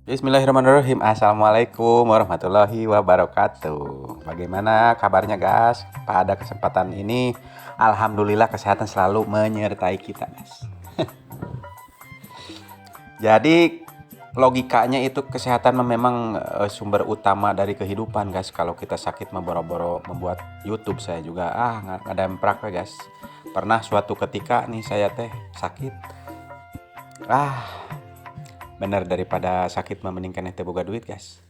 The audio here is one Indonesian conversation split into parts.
Bismillahirrahmanirrahim. Assalamualaikum warahmatullahi wabarakatuh. Bagaimana kabarnya guys? Pada kesempatan ini alhamdulillah kesehatan selalu menyertai kita guys. Jadi logikanya itu kesehatan memang sumber utama dari kehidupan guys. Kalau kita sakit boro-boro membuat YouTube, saya juga nggak ada emprak guys. Pernah suatu ketika nih saya sakit. Bener daripada sakit mendingkan teh boga duit guys.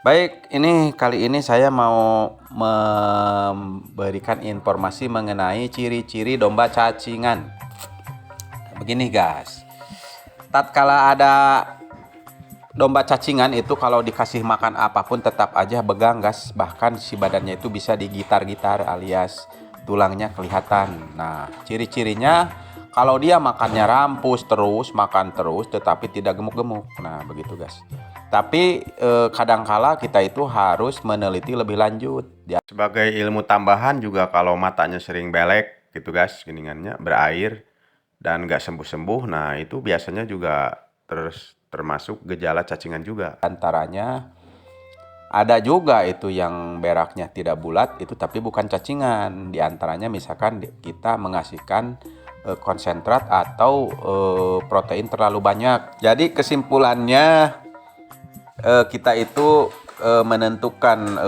Baik, kali ini saya mau memberikan informasi mengenai ciri-ciri domba cacingan. Begini guys, tatkala ada domba cacingan itu kalau dikasih makan apapun tetap aja begang guys. Bahkan si badannya itu bisa digitar-gitar alias tulangnya kelihatan. Nah, ciri-cirinya kalau dia makannya rampus terus, makan terus tetapi tidak gemuk-gemuk. Nah, begitu guys. Tapi kadangkala kita itu harus meneliti lebih lanjut. Sebagai ilmu tambahan juga kalau matanya sering belek gitu guys, geningannya berair dan nggak sembuh-sembuh. Nah, itu biasanya juga termasuk gejala cacingan juga. Antaranya ada juga itu yang beraknya tidak bulat itu tapi bukan cacingan. Di antaranya misalkan kita mengasihkan konsentrat atau protein terlalu banyak. Jadi kesimpulannya kita itu menentukan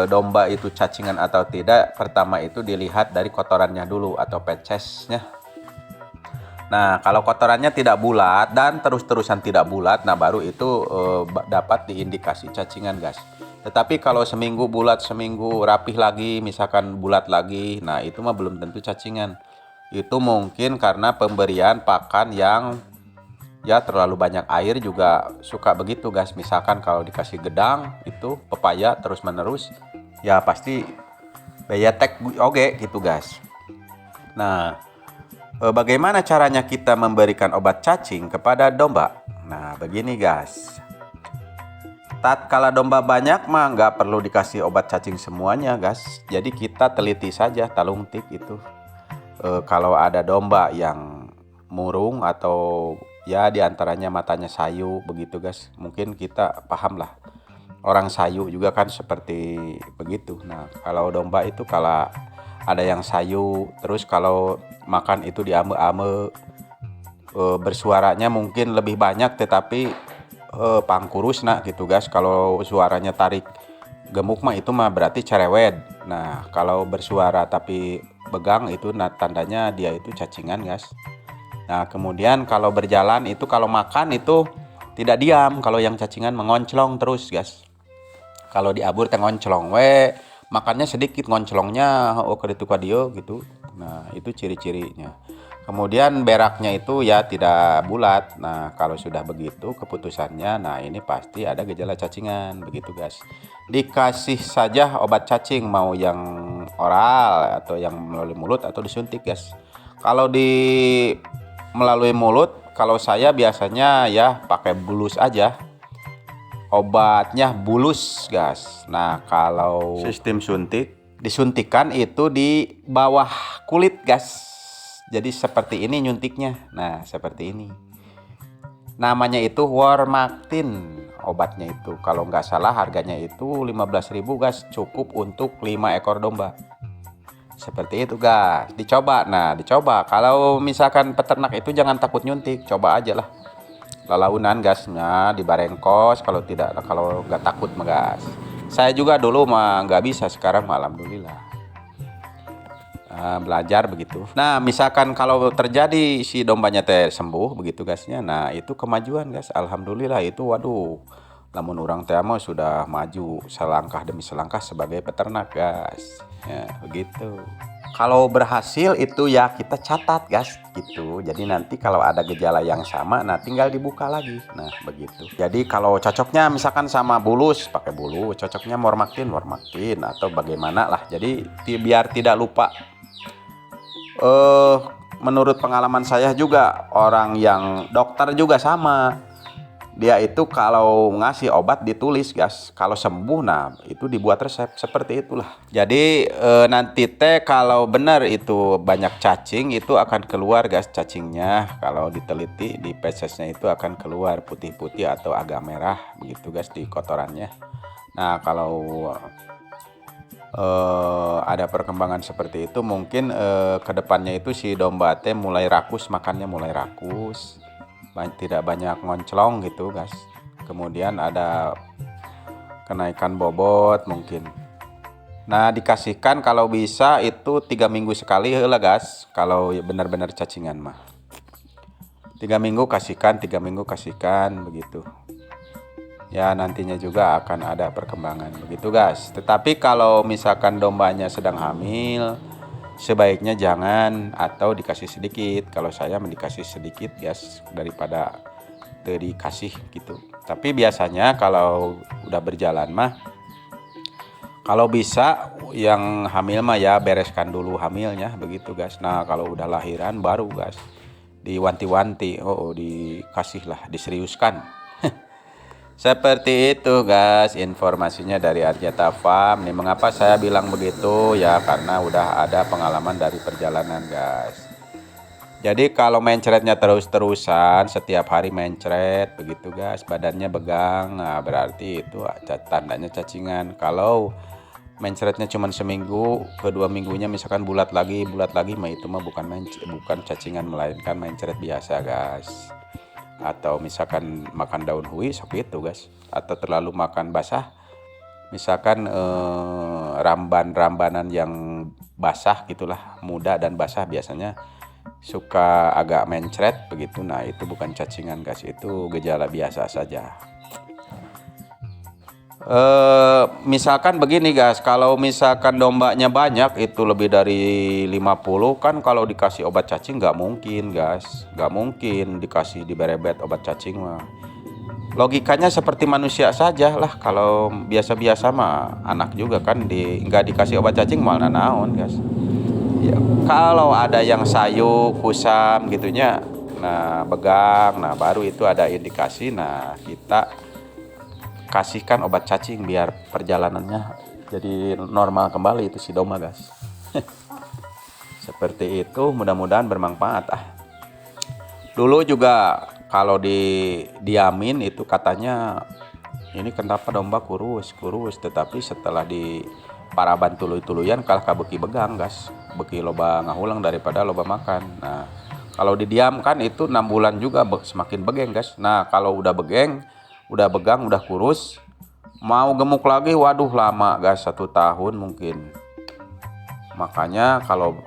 domba itu cacingan atau tidak. Pertama itu dilihat dari kotorannya dulu atau feces-nya. Nah, kalau kotorannya tidak bulat dan terus-terusan tidak bulat, nah baru itu dapat diindikasi cacingan guys. Tetapi kalau seminggu bulat, seminggu rapih lagi, misalkan bulat lagi, nah itu mah belum tentu cacingan. Itu mungkin karena pemberian pakan yang ya terlalu banyak air juga suka begitu guys. Misalkan kalau dikasih gedang itu pepaya terus menerus ya pasti beyetek oge gitu guys. Nah, bagaimana caranya kita memberikan obat cacing kepada domba? Nah, begini guys. Tatkala domba banyak mah nggak perlu dikasih obat cacing semuanya guys. Jadi kita teliti saja talung tik itu. Kalau ada domba yang murung atau ya diantaranya matanya sayu begitu guys, mungkin kita paham lah, orang sayu juga kan seperti begitu. Nah, kalau domba itu kalau ada yang sayu terus kalau makan itu diame-ame, bersuaranya mungkin lebih banyak tetapi pangkurus nah gitu guys. Kalau suaranya tarik gemuk mah itu mah berarti cerewet. Nah, kalau bersuara tapi begang itu tandanya dia itu cacingan guys. Nah, kemudian kalau berjalan itu kalau makan itu tidak diam. Kalau yang cacingan mengonclong terus guys. Kalau diabur teh ngonclong makannya sedikit ngonclongnya ke ditu ka dieu gitu. Nah, itu ciri-cirinya. Kemudian beraknya itu ya tidak bulat. Nah, kalau sudah begitu keputusannya, nah ini pasti ada gejala cacingan begitu guys. Dikasih saja obat cacing mau yang oral atau yang melalui mulut atau disuntik guys. Kalau melalui mulut, kalau saya biasanya ya pakai bulus aja. Obatnya bulus guys. Nah, kalau sistem suntik disuntikan itu di bawah kulit guys. Jadi seperti ini nyuntiknya. Nah, seperti ini. Namanya itu Warmactin obatnya itu. Kalau nggak salah harganya itu 15.000 guys. Cukup untuk 5 ekor domba. Seperti itu guys. Dicoba. Nah, dicoba. Kalau misalkan peternak itu jangan takut nyuntik. Coba aja lah. Lalaunan gasnya di Barengkos kalau nggak takut mah gas. Saya juga dulu mah nggak bisa, sekarang alhamdulillah. Belajar begitu. Nah, misalkan kalau terjadi si dombanya sembuh begitu gasnya, nah itu kemajuan guys. Alhamdulillah itu waduh, namun orang teh mah sudah maju selangkah demi selangkah sebagai peternak guys. Ya, begitu. Kalau berhasil itu ya kita catat guys gitu. Jadi nanti kalau ada gejala yang sama, nah tinggal dibuka lagi. Nah begitu. Jadi kalau cocoknya misalkan sama bulus, pakai bulus. Cocoknya Warmactin atau bagaimana lah. Jadi biar tidak lupa. Menurut pengalaman saya juga orang yang dokter juga sama. dia itu kalau ngasih obat ditulis guys, kalau sembuh nah itu dibuat resep seperti itulah. Jadi nanti teh kalau benar itu banyak cacing itu akan keluar guys cacingnya, kalau diteliti di fesesnya itu akan keluar putih-putih atau agak merah begitu guys di kotorannya. Nah kalau ada perkembangan seperti itu mungkin kedepannya itu si domba teh mulai rakus, makannya mulai rakus, tidak banyak ngonclong gitu guys. Kemudian ada kenaikan bobot mungkin. Nah dikasihkan kalau bisa itu 3 minggu sekali lah guys, kalau benar-benar cacingan mah 3 minggu kasihkan, 3 minggu kasihkan begitu ya, nantinya juga akan ada perkembangan begitu guys. Tetapi kalau misalkan dombanya sedang hamil sebaiknya jangan, atau dikasih sedikit. Kalau saya dikasih sedikit guys daripada dikasih gitu. Tapi biasanya kalau udah berjalan mah, kalau bisa yang hamil mah ya bereskan dulu hamilnya begitu guys. Nah kalau udah lahiran baru guys diwanti-wanti, dikasih lah, diseriuskan. Seperti itu guys informasinya dari Arjata Farm. Nih mengapa saya bilang begitu ya, karena udah ada pengalaman dari perjalanan guys. Jadi kalau mencretnya terus-terusan setiap hari mencret begitu guys, badannya begang, nah berarti itu tandanya cacingan. Kalau mencretnya cuma seminggu, kedua minggunya misalkan bulat lagi mah itu mah bukan cacingan, melainkan mencret biasa guys. Atau misalkan makan daun hui seperti itu guys, atau terlalu makan basah, misalkan rambanan yang basah gitulah, muda dan basah biasanya suka agak mencret begitu. Nah itu bukan cacingan guys, itu gejala biasa saja. Misalkan begini guys, kalau misalkan dombanya banyak itu lebih dari 50 kan, kalau dikasih obat cacing nggak mungkin guys, nggak mungkin dikasih diberebet obat cacing mah. Logikanya seperti manusia saja lah, kalau biasa-biasa mah anak juga kan nggak dikasih obat cacing malah naon guys ya. Kalau ada yang sayu kusam gitunya, nah begang, nah baru itu ada indikasi, nah kita kasihkan obat cacing biar perjalanannya jadi normal kembali itu si domba guys. Seperti itu, mudah-mudahan bermanfaat. Dulu juga kalau diamin itu katanya ini kenapa domba kurus, tetapi setelah di paraban tuluy-tuluyan kalah kabeki begang guys, beki loba ngahulang daripada loba makan. Nah kalau didiamkan itu 6 bulan juga semakin begeng guys. Nah kalau udah begang, udah kurus, mau gemuk lagi waduh lama guys, 1 tahun mungkin. Makanya kalau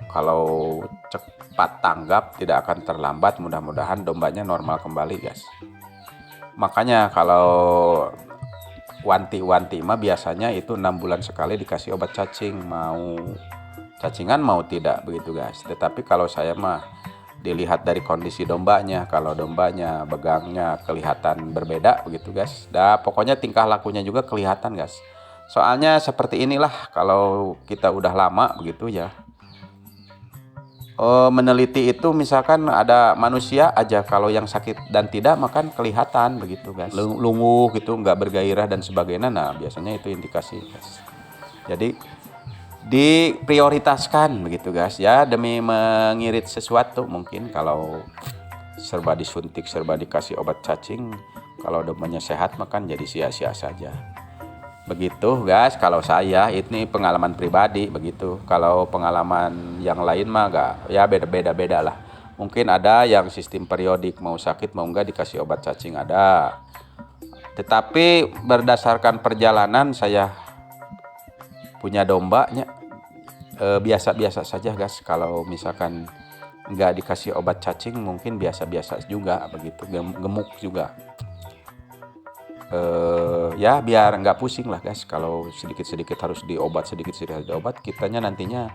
cepat tanggap tidak akan terlambat, mudah-mudahan dombanya normal kembali guys. Makanya kalau wanti-wanti mah biasanya itu 6 bulan sekali dikasih obat cacing, mau cacingan mau tidak begitu guys. Tetapi kalau saya mah dilihat dari kondisi dombanya, kalau dombanya begangnya kelihatan berbeda begitu guys. Pokoknya tingkah lakunya juga kelihatan guys. Soalnya seperti inilah kalau kita udah lama begitu ya. Meneliti itu misalkan ada manusia aja kalau yang sakit dan tidak makan kelihatan begitu guys, lunguh gitu, nggak bergairah dan sebagainya. Nah biasanya itu indikasi guys. Jadi diprioritaskan begitu guys ya, demi mengirit sesuatu. Mungkin kalau serba disuntik, serba dikasih obat cacing, kalau dombanya sehat makan jadi sia-sia saja begitu guys. Kalau saya ini pengalaman pribadi begitu. Kalau pengalaman yang lain mah gak, ya beda-beda lah. Mungkin ada yang sistem periodik, mau sakit mau enggak dikasih obat cacing ada. Tetapi berdasarkan perjalanan saya punya dombanya biasa-biasa saja guys. Kalau misalkan nggak dikasih obat cacing mungkin biasa-biasa juga begitu, gemuk juga. Ya biar nggak pusing lah guys, kalau sedikit-sedikit harus diobat, sedikit-sedikit harus diobat, kitanya nantinya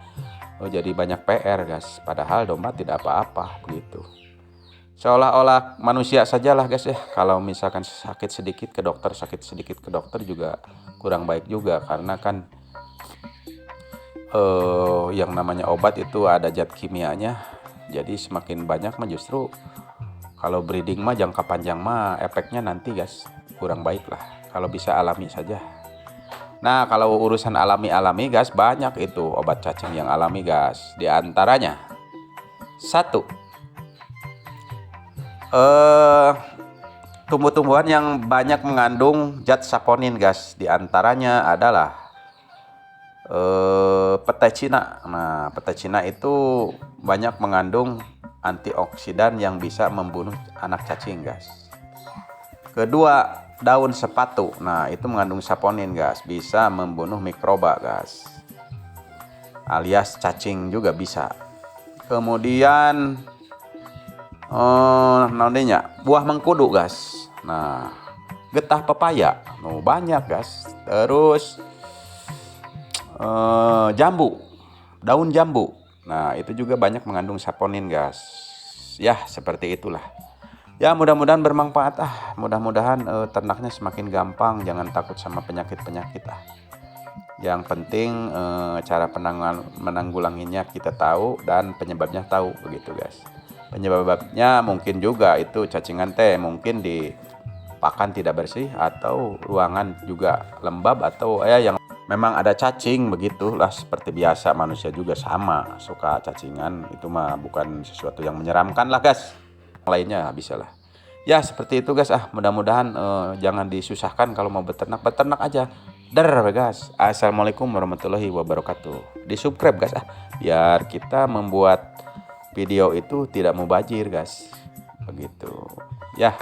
jadi banyak PR guys, padahal domba tidak apa-apa begitu. Seolah-olah manusia sajalah guys ya, kalau misalkan sakit sedikit ke dokter juga kurang baik juga, karena kan yang namanya obat itu ada zat kimianya. Jadi semakin banyak mah justru Kalau breeding mah jangka panjang mah efeknya nanti guys kurang baik lah. Kalau bisa alami saja. Nah, kalau urusan alami guys, banyak itu obat cacing yang alami guys. Di antaranya satu, tumbuh-tumbuhan yang banyak mengandung zat saponin guys. Di antaranya adalah petai Cina. Nah, petai Cina itu banyak mengandung antioksidan yang bisa membunuh anak cacing guys. Kedua, daun sepatu. Nah, itu mengandung saponin guys, bisa membunuh mikroba guys, alias cacing juga bisa. Kemudian namanya buah mengkudu guys. Nah, getah pepaya. Oh, banyak guys. Terus jambu, daun jambu. Nah, itu juga banyak mengandung saponin guys. Ya, seperti itulah. Ya, mudah-mudahan bermanfaat. Mudah-mudahan ternaknya semakin gampang. Jangan takut sama penyakit-penyakit. Yang penting cara menanggulanginya kita tahu dan penyebabnya tahu, begitu guys. Penyebabnya mungkin juga itu cacingan teh mungkin di pakan tidak bersih, atau ruangan juga lembab, atau yang memang ada cacing, begitulah. Seperti biasa manusia juga sama suka cacingan, itu mah bukan sesuatu yang menyeramkan lah guys. Lainnya bisa lah. Ya, seperti itu guys. Mudah-mudahan jangan disusahkan kalau mau beternak aja. Guys. Assalamualaikum warahmatullahi wabarakatuh. Di subscribe guys biar kita membuat video itu tidak mubazir guys. Begitu. Ya.